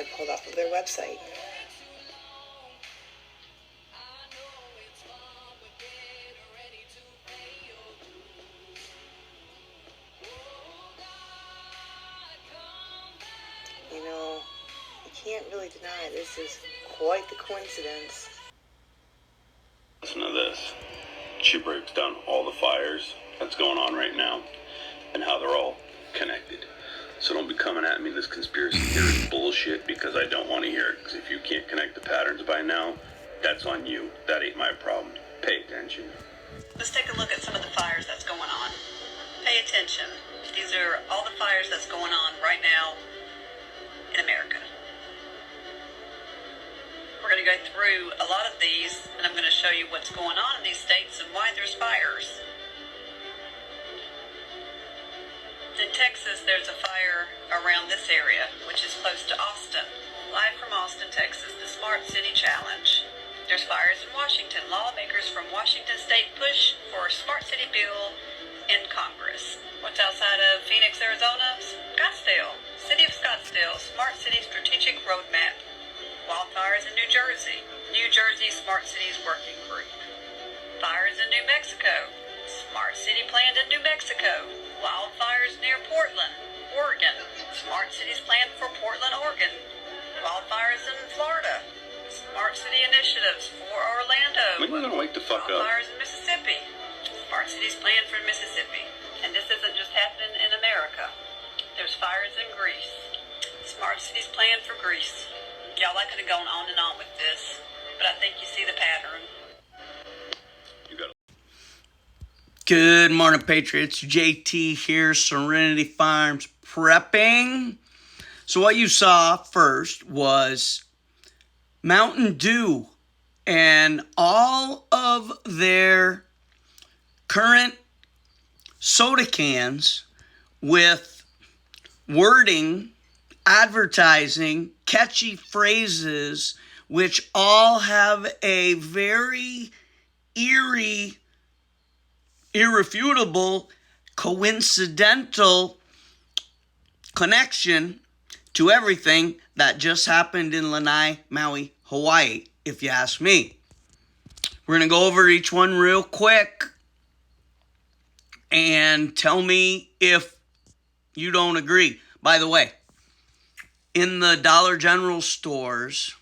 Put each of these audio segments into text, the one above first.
I pulled off of their website. You know, you can't really deny this is quite the coincidence. Listen to this. She breaks down all the fires that's going on right now and how they're all connected. So don't be coming at me this conspiracy theory bullshit because I don't want to hear it. Because if you can't connect the patterns by now, that's on you. That ain't my problem. Pay attention. Let's take a look at some of the fires that's going on. Pay attention. These are all the fires that's going on right now in America. We're going to go through a lot of these, and I'm going to show you what's going on in these states and why there's fires. In Texas, there's a fire around this area, which is close to Austin. Live from Austin, Texas, the Smart City Challenge. There's fires in Washington. Lawmakers from Washington State push for a Smart City bill in Congress. What's outside of Phoenix, Arizona? Scottsdale. City of Scottsdale, Smart City Strategic Roadmap. Wildfires in New Jersey. New Jersey Smart Cities Working Group. Fires in New Mexico. Smart City planned in New Mexico. Wildfires near Portland, Oregon. Smart Cities planned for Portland, Oregon. Wildfires in Florida. Smart City initiatives for Orlando. When are you gonna wake the fuck up? Wildfires in Mississippi. Smart Cities planned for Mississippi. And this isn't just happening in America. There's fires in Greece. Smart Cities planned for Greece. Y'all, I could have gone on and on with this, but I think you see the pattern. You got it. Good morning, Patriots. JT here, Serenity Farms prepping. So what you saw first was Mountain Dew and all of their current soda cans with wording, advertising, catchy phrases, which all have a very eerie, irrefutable, coincidental connection to everything that just happened in Lanai, Maui, Hawaii, if you ask me. We're going to go over each one real quick and tell me if you don't agree. By the way, in the Dollar General stores,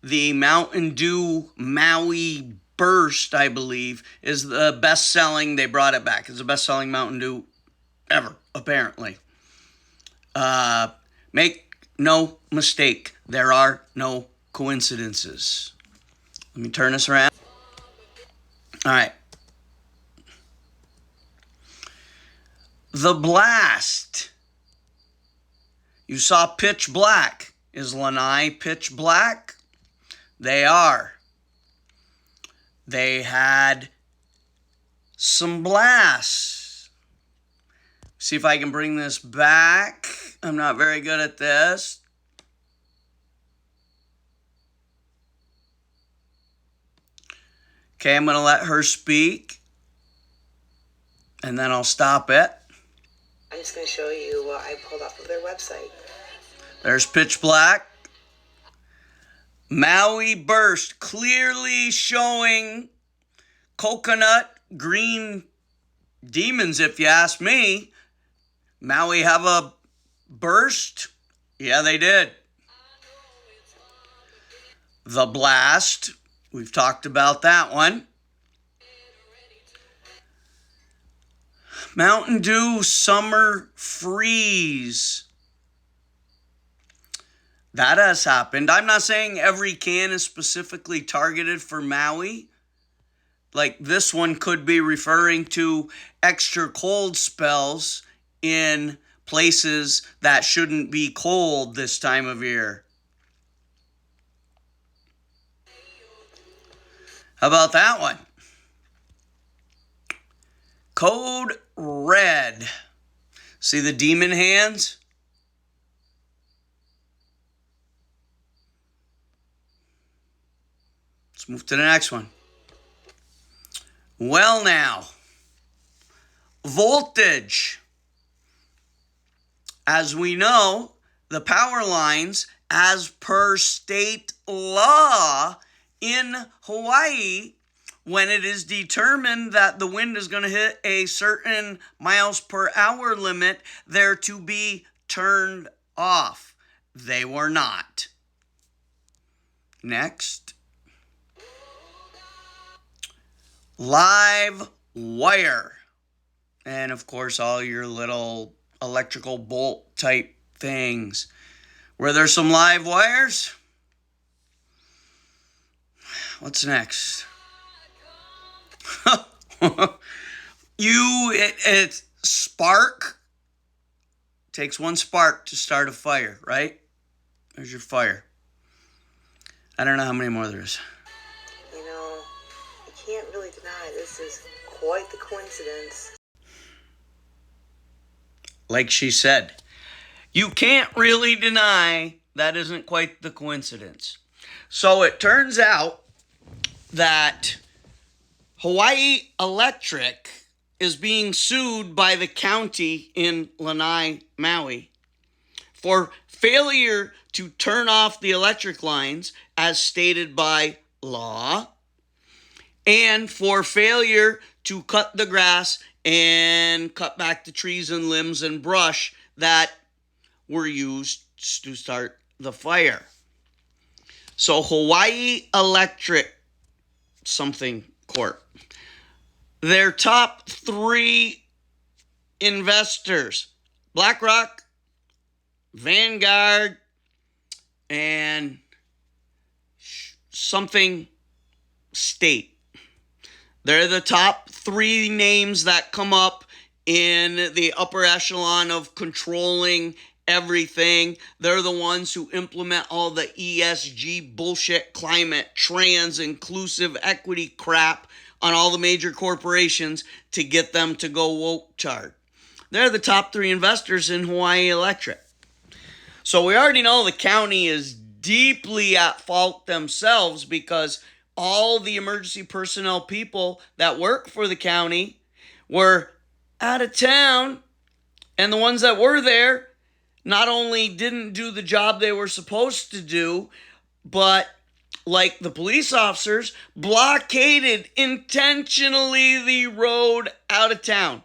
the Mountain Dew Maui Burst, I believe, is the best-selling. They brought it back. It's the best-selling Mountain Dew ever, apparently. Make no mistake. There are no coincidences. Let me turn this around. All right. The Blast. You saw pitch black. Is Lanai pitch black? They are. They had some blasts. See if I can bring this back. I'm not very good at this. Okay, I'm going to let her speak. And then I'll stop it. I'm just going to show you what I pulled off of their website. There's pitch black. Maui Burst, clearly showing coconut green demons, if you ask me. Maui have a burst? Yeah, they did. The Blast, we've talked about that one. Mountain Dew Summer Freeze. That has happened. I'm not saying every can is specifically targeted for Maui. Like this one could be referring to extra cold spells in places that shouldn't be cold this time of year. How about that one? Code Red. See the demon hands? Let's move to the next one. Well now, Voltage. As we know, the power lines as per state law in Hawaii. When it is determined that the wind is going to hit a certain miles per hour limit, they're to be turned off. They were not. Next. Live wire. And of course, all your little electrical bolt type things. Were there some live wires? What's next? It's spark. Takes one spark to start a fire, right? There's your fire. I don't know how many more there is. You know, I can't really deny this is quite the coincidence. Like she said, you can't really deny that isn't quite the coincidence. So it turns out that Hawaii Electric is being sued by the county in Lanai, Maui, for failure to turn off the electric lines as stated by law, and for failure to cut the grass and cut back the trees and limbs and brush that were used to start the fire. So Hawaii Electric something Corp. Their top 3 investors, BlackRock, Vanguard, and something state. They're the top 3 names that come up in the upper echelon of controlling everything. They're the ones who implement all the ESG bullshit, climate, trans, inclusive equity crap on all the major corporations to get them to go woke chart. They're the top 3 investors in Hawaii Electric. So we already know the county is deeply at fault themselves, because all the emergency personnel people that work for the county were out of town, and the ones that were there not only didn't do the job they were supposed to do, but like the police officers, blockaded intentionally the road out of town.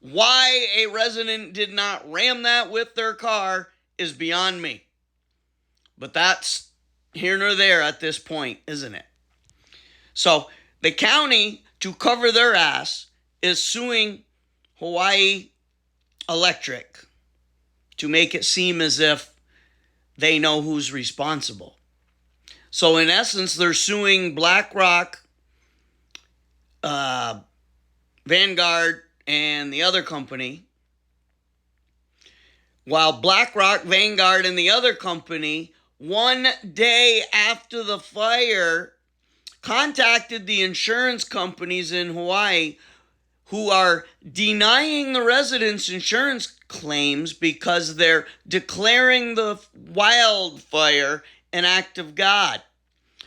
Why a resident did not ram that with their car is beyond me. But that's here nor there at this point, isn't it? So the county, to cover their ass, is suing Hawaii Electric to make it seem as if they know who's responsible. So in essence, they're suing BlackRock, Vanguard, and the other company, while BlackRock, Vanguard, and the other company, one day after the fire, contacted the insurance companies in Hawaii, who are denying the residents' insurance claims because they're declaring the wildfire an act of God.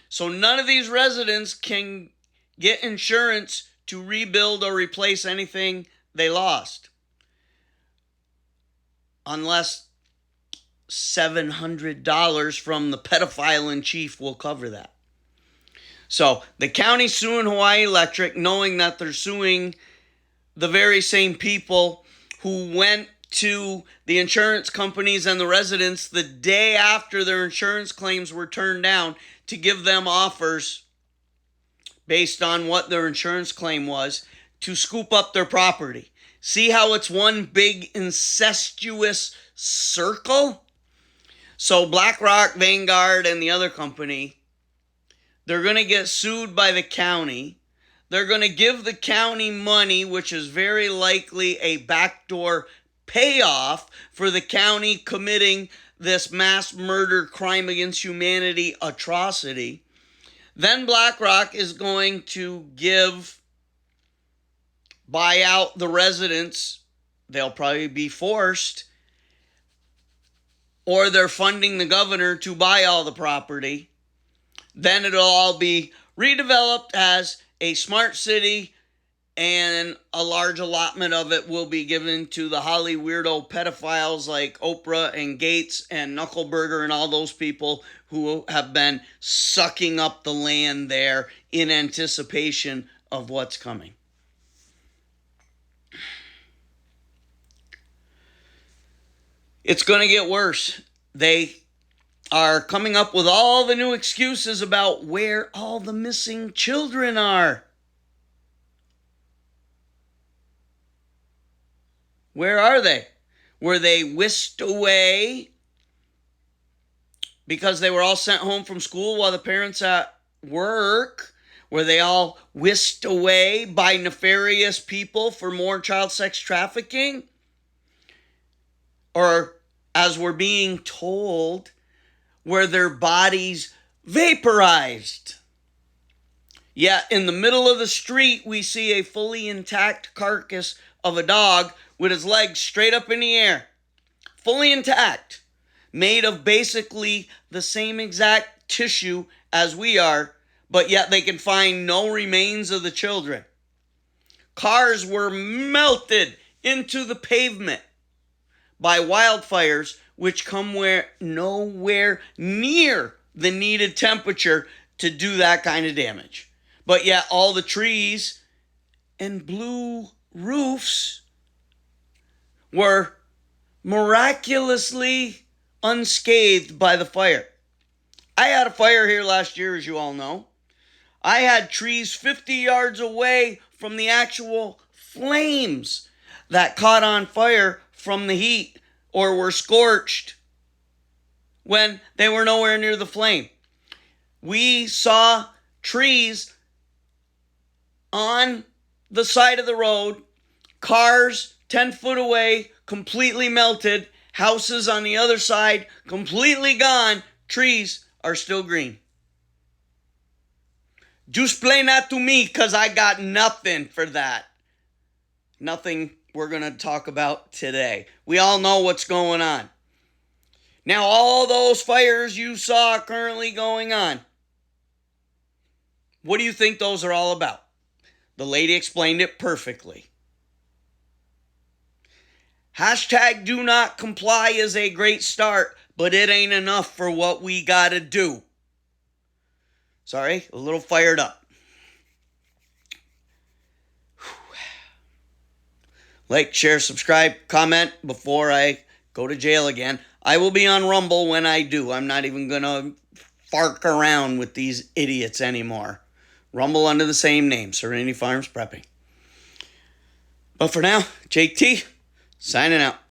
So none of these residents can get insurance to rebuild or replace anything they lost, unless $700 from the pedophile in chief will cover that. So the county suing Hawaii Electric, knowing that they're suing the very same people who went to the insurance companies and the residents the day after their insurance claims were turned down to give them offers based on what their insurance claim was to scoop up their property. See how it's one big incestuous circle? So BlackRock, Vanguard, and the other company, they're going to get sued by the county. They're going to give the county money, which is very likely a backdoor payoff for the county committing this mass murder, crime against humanity atrocity. Then BlackRock is going to buy out the residents. They'll probably be forced, or they're funding the governor to buy all the property. Then it'll all be redeveloped as a smart city and a large allotment of it will be given to the Holly weirdo pedophiles like Oprah and Gates and Knuckleberger and all those people who have been sucking up the land there in anticipation of what's coming. It's going to get worse. They are coming up with all the new excuses about where all the missing children are. Where are they? Were they whisked away because they were all sent home from school while the parents at work? Were they all whisked away by nefarious people for more child sex trafficking? Or, as we're being told, were their bodies vaporized? Yet in the middle of the street, we see a fully intact carcass of a dog with his legs straight up in the air, fully intact, made of basically the same exact tissue as we are, but yet they can find no remains of the children. Cars were melted into the pavement by wildfires, which come nowhere near the needed temperature to do that kind of damage. But yet all the trees and blue roofs were miraculously unscathed by the fire. I had a fire here last year, as you all know. I had trees 50 yards away from the actual flames that caught on fire from the heat or were scorched when they were nowhere near the flame. We saw trees on the side of the road, cars 10 foot away, completely melted, houses on the other side, completely gone, trees are still green. Just explain that to me, because I got nothing for that. Nothing we're going to talk about today. We all know what's going on. Now, all those fires you saw currently going on, what do you think those are all about? The lady explained it perfectly. Hashtag do not comply is a great start, but it ain't enough for what we got to do. Sorry, a little fired up. Like, share, subscribe, comment before I go to jail again. I will be on Rumble when I do. I'm not even going to fark around with these idiots anymore. Rumble under the same name, Serenity Farms Prepping. But for now, JT, signing out.